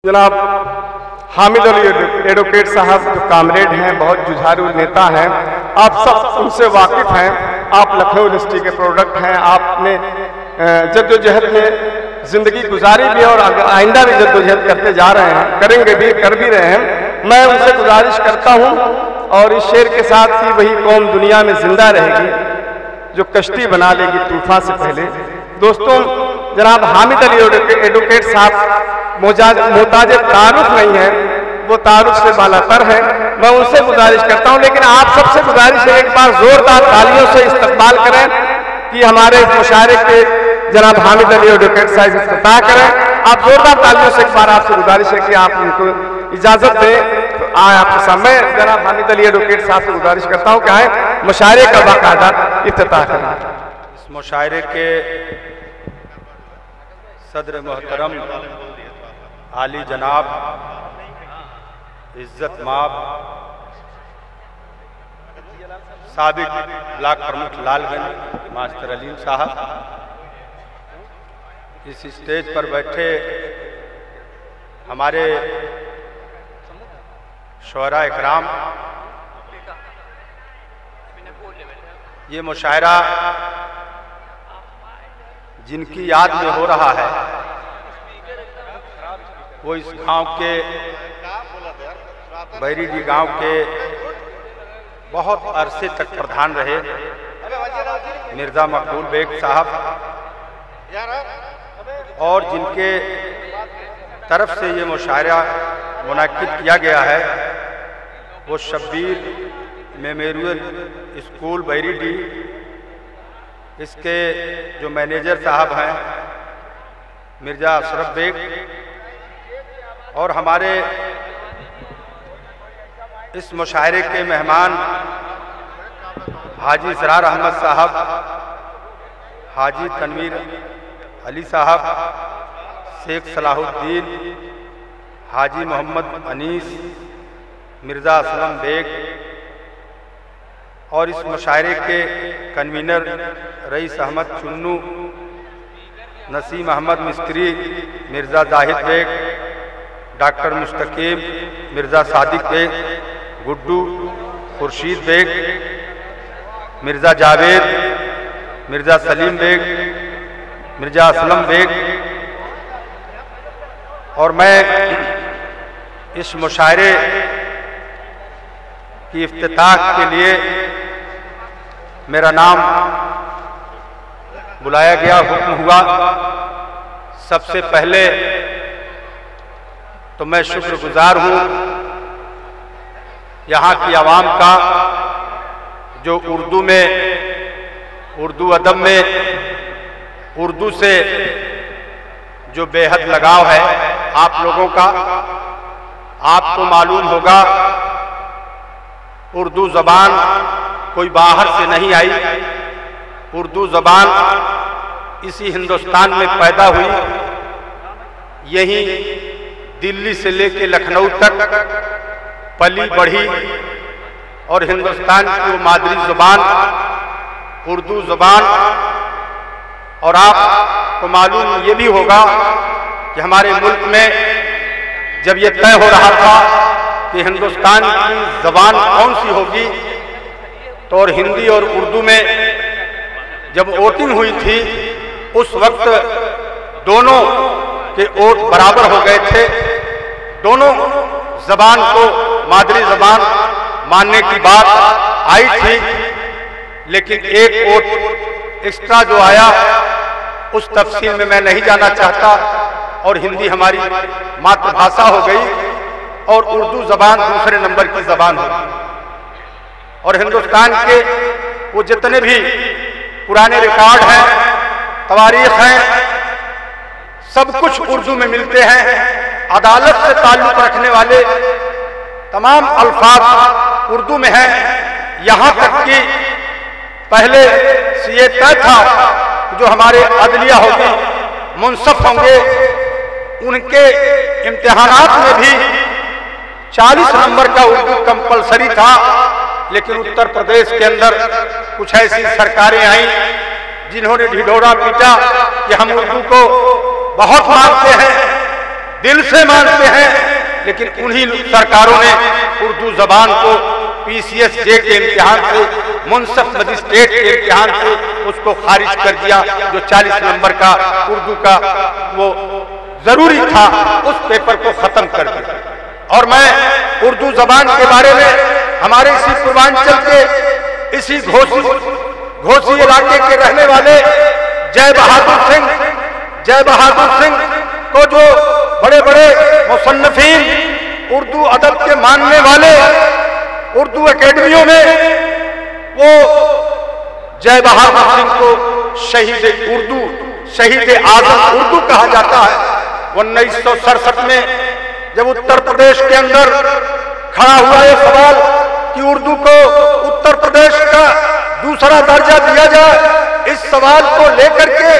जनाब हामिद अली एडवोकेट साहब जो कामरेड हैं, बहुत जुझारू नेता हैं, आप सब उनसे वाकिफ हैं। आप लखनऊ यूनिवर्सिटी के प्रोडक्ट हैं। आपने जद्दोजहद में जिंदगी गुजारी भी और आइंदा भी जद्दोजहद करते जा रहे हैं, करेंगे भी, कर भी रहे हैं। मैं उनसे गुजारिश करता हूं और इस शेर के साथ ही वही कौम दुनिया में जिंदा रहेगी जो कश्ती बना लेगी तूफान से पहले। दोस्तों, जनाब हामिद अली एडवोकेट साहब मोहताज तारुफ नहीं है, वो तारुफ से बालातर है। मैं उनसे गुजारिश करता हूं, लेकिन आप सबसे गुजारिश है एक बार जोरदार तालियों से इस्तकबाल करें कि हमारे इस मुशायरे के जनाब हामिद अली एडवोकेट साहब इफ्तिताह करें। आप जोरदार तालियों से एक बार आपसे गुजारिश है कि आप उनको इजाजत दें तो आए आपके सामने। जनाब हामिद अली एडवोकेट साहब से गुजारिश करता हूँ कि आए मुशायरे का बाकायदा इफ्तिताह करें। इस मुशायरे के सदर मोहतरम आली जनाब इज्जत माब साबिक ब्लॉक प्रमुख लालगंज मास्टर अलीम साहब, इस स्टेज पर बैठे हमारे शुअरा इकराम, ये मुशायरा जिनकी याद में हो रहा है वो इस गांव के बैरीडी गांव के बहुत अरसे तक प्रधान रहे मिर्ज़ा मकबूल बेग साहब, और जिनके तरफ से ये मुशायरा मुनाकिद किया गया है वो शब्बीर मेमोरियल स्कूल बैरीडी, इसके जो मैनेजर साहब हैं मिर्ज़ा अशरफ बेग, और हमारे इस मुशायरे के मेहमान हाजी इसरार अहमद साहब, हाजी तनवीर अली साहब, शेख सलाहुद्दीन, हाजी मोहम्मद अनीस, मिर्ज़ा असलम बेग, और इस मुशायरे के कन्वीनर रईस अहमद चुन्नू, नसीम अहमद मिस्त्री, मिर्ज़ा जाहिद बेग, डॉक्टर मुस्तकीम, मिर्ज़ा सादिक बेग, गुड्डू, खुर्शीद बेग, मिर्ज़ा जावेद, मिर्ज़ा सलीम बेग, मिर्ज़ा असलम बेग, और मैं इस मुशायरे की इफ्तिताह के लिए मेरा नाम बुलाया गया, हुक्म हुआ। सबसे पहले तो मैं शुक्रगुजार हूँ यहाँ की आवाम का, जो उर्दू अदब में उर्दू से जो बेहद लगाव है आप लोगों का। आपको मालूम होगा उर्दू ज़बान कोई बाहर से नहीं आई, उर्दू ज़बान इसी हिंदुस्तान में पैदा हुई, यही दिल्ली से लेके लखनऊ तक पली बढ़ी, और हिंदुस्तान की वो मादरी ज़बान उर्दू ज़बान। और आपको मालूम ये भी होगा कि हमारे मुल्क में जब ये तय हो रहा था कि हिंदुस्तान की ज़बान कौन सी होगी, तो और हिंदी और उर्दू में जब वोटिंग हुई थी उस वक्त दोनों के वोट बराबर हो गए थे। दोनों ज़बान को मादरी ज़बान मानने की बात आई थी, लेकिन एक वोट एक्स्ट्रा जो आया उस तफसील में मैं नहीं जाना चाहता, और हिंदी हमारी मातृभाषा हो गई और उर्दू ज़बान दूसरे नंबर की ज़बान हो गई। और हिंदुस्तान के वो जितने भी पुराने रिकॉर्ड हैं, तवारीख हैं, सब कुछ उर्दू में मिलते हैं। अदालत से ताल्लुक़ रखने वाले तमाम अल्फाज उर्दू में हैं। यहाँ तक कि पहले से ये तय था जो हमारे अदलिया होगी, मुंसफ होंगे, उनके इम्तिहानात में भी 40 नंबर का उर्दू कंपलसरी था। लेकिन उत्तर प्रदेश के अंदर कुछ ऐसी सरकारें आईं जिन्होंने ढिढोरा पीटा कि हम उर्दू को बहुत मानते हैं, दिल से मानते हैं, लेकिन उन्हीं सरकारों ने उर्दू जबान को PCS जे के इम्तिहान से, मुंसफ मजिस्ट्रेट के इम्तिहान से उसको खारिज कर दिया। जो 40 नंबर का उर्दू का वो जरूरी था, उस पेपर को खत्म कर दिया। और मैं उर्दू जबान के बारे में हमारे इसी पूर्वांचल के इसी घोसी इलाके के रहने वाले जय बहादुर सिंह को, जो बड़े बड़े मुसन्निफीन उर्दू अदब के मानने वाले उर्दू एकेडमियों में, वो जय बहादुर सिंह को शहीद आजम उर्दू कहा जाता है। 1967 में जब उत्तर प्रदेश के अंदर खड़ा हुआ ये सवाल कि उर्दू को उत्तर प्रदेश का दूसरा दर्जा दिया जाए, इस सवाल को लेकर के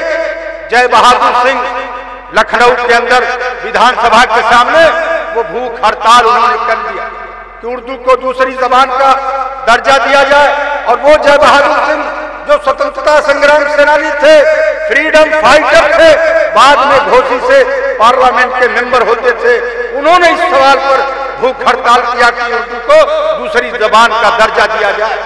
जय बहादुर सिंह लखनऊ के अंदर विधानसभा के सामने वो भूख हड़ताल उन्होंने कर दिया कि उर्दू को दूसरी जबान का दर्जा दिया जाए। और वो जय बहादुर सिंह जो स्वतंत्रता संग्राम सेनानी थे, फ्रीडम फाइटर थे, बाद में घोसी से पार्लियामेंट के मेंबर होते थे, उन्होंने इस सवाल पर भूख हड़ताल किया कि उर्दू को दूसरी जबान का दर्जा दिया जाए।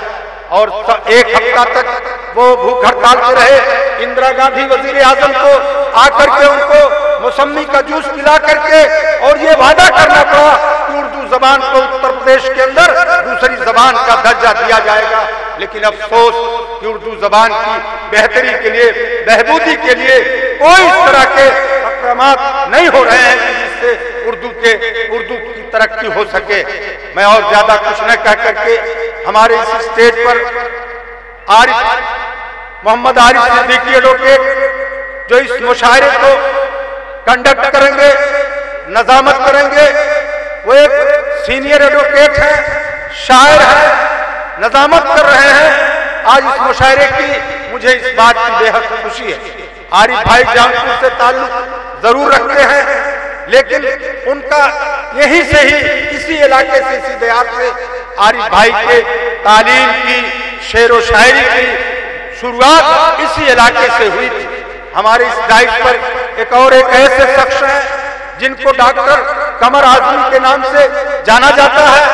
और 1 हफ्ता तक वो भूख हड़ताल पे रहे। इंदिरा गांधी वजीर आजम को आकर के उनको मौसमी का जूस पिला करके और ये वादा करना पड़ा कि उर्दू जबान को उत्तर प्रदेश के अंदर दूसरी जबान का दर्जा दिया जाएगा। लेकिन अफसोस कि उर्दू जबान की बेहतरी के लिए, बहबूदी के लिए कोई इस तरह के अक़दामात नहीं हो रहे हैं कि जिससे उर्दू की तरक्की हो सके। मैं और ज्यादा कुछ न कह करके हमारे इस स्टेज पर मोहम्मद आरिफ सिद्दीकी एडवोकेट जो इस मुशायरे को कंडक्ट करेंगे, नजामत करेंगे, वो एक सीनियर एडवोकेट हैं, शायर हैं, नजामत कर रहे हैं आज इस मुशायरे की। मुझे इस बात की बेहद खुशी है। आरिफ भाई जौनपुर से ताल्लुक जरूर रखते हैं, लेकिन उनका यहीं से ही, इसी इलाके से, इसी देहात से आरिफ भाई के तालीम की, शेर व शायरी की शुरुआत इसी इलाके से हुई थी। हमारे इस डाइट पर एक ऐसे शख्स हैं जिनको डॉक्टर कमर आजमी के नाम से जाना जाता है।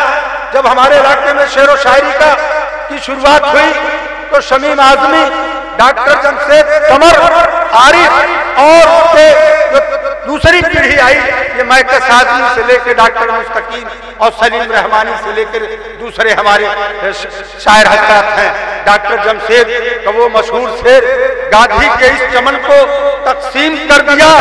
जब हमारे इलाके में शेर व शायरी की शुरुआत हुई तो शमीम आजमी, डॉक्टर जमशेद कमर, आरिफ और उसके दूसरी पीढ़ी आई, ये मैकस आजमी से लेकर डॉक्टर मुस्तकीम और सलीम रहमानी से लेकर दूसरे हमारे शायर हजरात हैं। डॉक्टर जमशेद का वो मशहूर शेर, गांधी के इस चमन को तकसीम कर दिया,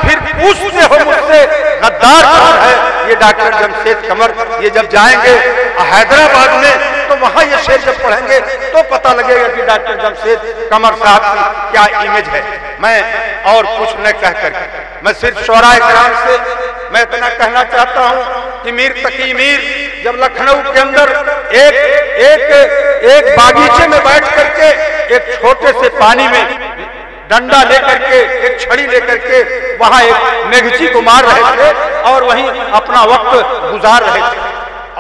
फिर पूछते हो मुझसे गद्दार कौन है। ये डॉक्टर जमशेद कमर, ये जब जाएंगे हैदराबाद में तो वहां ये शेर जब पढ़ेंगे तो पता लगेगा कि डॉक्टर जमशेद कमर साहब की क्या इमेज है। मैं और कुछ न कह कर, मैं सिर्फ शोराए किराम से मैं इतना कहना चाहता हूं कि मीर तकी मीर जब लखनऊ के अंदर एक बागीचे में बैठ करके एक छोटे से पानी में डंडा लेकर के, एक छड़ी लेकर के वहां एक मेघची को मार रहे थे और वहीं अपना वक्त गुजार रहे थे।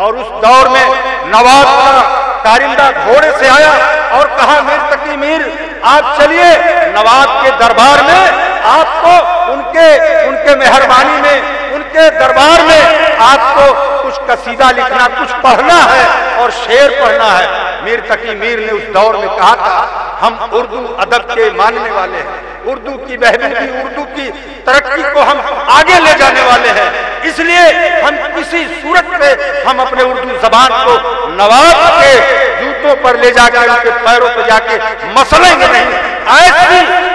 और उस दौर में नवाब का कारिंदा घोड़े से आया और कहा, मीर तकी मीर आप चलिए नवाब के दरबार में, आपको उनके मेहरबानी में, उनके दरबार में आपको कुछ कसीदा लिखना, कुछ पढ़ना है और शेर पढ़ना है। मीर तकी मीर ने उस दौर में कहा था, हम उर्दू अदब के मानने वाले हैं, उर्दू की बहबूदी, उर्दू की तरक्की को हम आगे ले जाने वाले हैं, इसलिए हम किसी सूरत पे हम अपने उर्दू जबान को नवाब के जूतों पर ले जाकर उनके पैरों पर जाके मसलेंगे नहीं।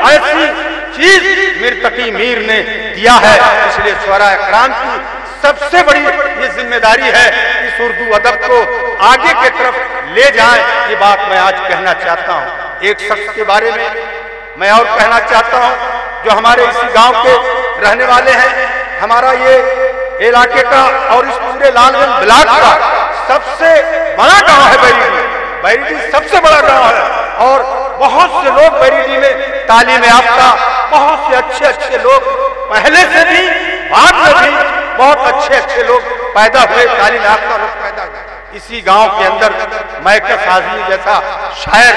ऐसी चीज मीर तकी मीर ने दिया है। इसलिए शुअरा इकराम की सबसे बड़ी ये जिम्मेदारी है इस उर्दू अदब को आगे की तरफ ले जाएं। ये बात मैं आज कहना चाहता हूँ। एक शख्स के बारे में मैं और कहना चाहता हूँ जो हमारे इसी गांव के रहने वाले हैं। हमारा ये इलाके का और इस पूरे लालगंज ब्लॉक का सबसे बड़ा गांव है बैरीडी। बैरीडी सबसे बड़ा गांव है और बहुत से लोग बैरीडी में तालीम याफ्ता, बहुत से अच्छे लोग पहले से भी, बाद में भी बहुत अच्छे लोग पैदा हुए, तालीम याफ्ता लोग पैदा हुए। इसी गांव के अंदर मैकस आजमी जैसा शायर,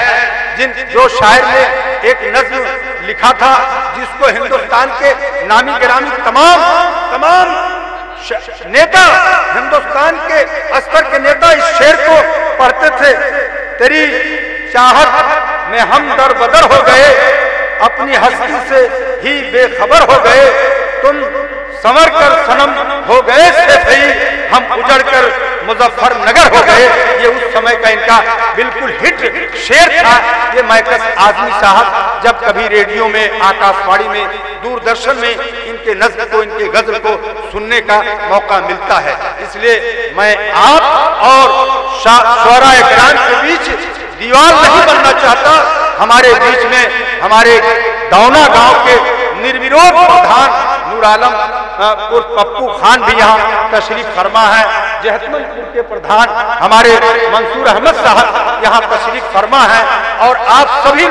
जो शायर ने एक नज्म लिखा था जिसको हिंदुस्तान के नामी गिरामी तमाम नेता, हिंदुस्तान के स्तर के नेता इस शेर को पढ़ते थे। तेरी चाहत में हम दर बदर हो गए, अपनी हस्ती से ही बेखबर हो गए, तुम संवर कर सनम हो गए से सही, हम उजड़ कर मुजफ्फरनगर हो गए। ये उस समय का इनका बिल्कुल हिट शेर था। ये मैकस आजमी साहब जब कभी रेडियो में, आकाशवाणी में, दूरदर्शन में इनके नज़्म को, इनके गज़ल को सुनने का मौका मिलता है। इसलिए मैं आप और शुअराए किराम के बीच दीवार नहीं बनना चाहता। हमारे बीच में हमारे दौना गांव के निर्विरोध प्रधान नूर आलम पप्पू खान भी यहाँ तशरीफ फरमा है। जहतमंदपुर के प्रधान हमारे मंसूर अहमद साहब यहाँ तशरीफ फरमा है। और आप सभी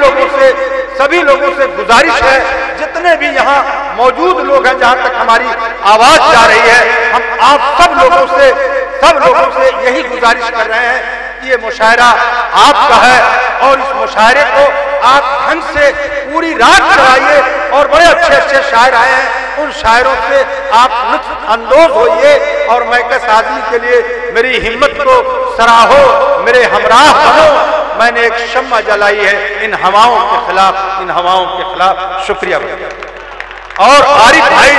लोगों से गुजारिश है, जितने भी यहाँ मौजूद लोग हैं, जहाँ तक हमारी आवाज जा रही है, हम आप सब लोगों से यही गुजारिश कर रहे हैं कि ये मुशायरा आपका है और इस मुशायरे को आप ढंग से पूरी रात चलाइए। और बड़े अच्छे अच्छे शायर आए हैं, उन शायरों से आप लुत्फ अंदोज होइए। और मैकस आजमी के लिए मेरी हिम्मत को सराहो, मेरे हमराह बनो। मैंने एक शम्मा जलाई है इन हवाओं के खिलाफ। शुक्रिया। और आरिफ भाई,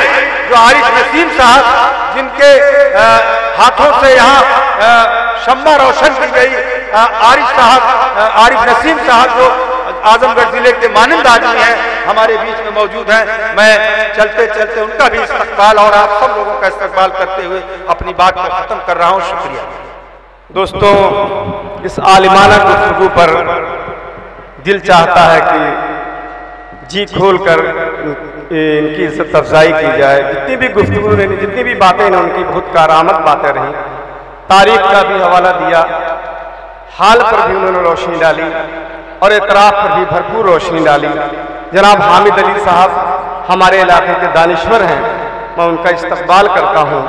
जो आरिफ नसीम साहब, जिनके हाथों से यहाँ शम्मा रोशन की गई, आरिफ नसीम साहब जो आजमगढ़ जिले के मानंद आदमी हैं, हमारे बीच में मौजूद हैं। मैं चलते चलते उनका भी इस्तकबाल और आप सब लोगों का इस्तकबाल करते हुए अपनी बात को खत्म कर रहा हूँ। शुक्रिया। दोस्तों, इस आलिमाना गुफ्तगू पर दिल चाहता है कि जी खोल कर इनकी इज्जत अफजाई की जाए। जितनी भी गुफ्तगू ने, जितनी भी बातें इन्होंने उनकी बहुत कारामद बातें रहीं। तारीख का भी हवाला दिया, हाल पर भी उन्होंने रोशनी डाली और एतराफ़ पर भी भरपूर रोशनी डाली। जनाब हामिद अली साहब हमारे इलाके के दानिश्वर हैं, मैं उनका इस्तकबाल करता हूँ।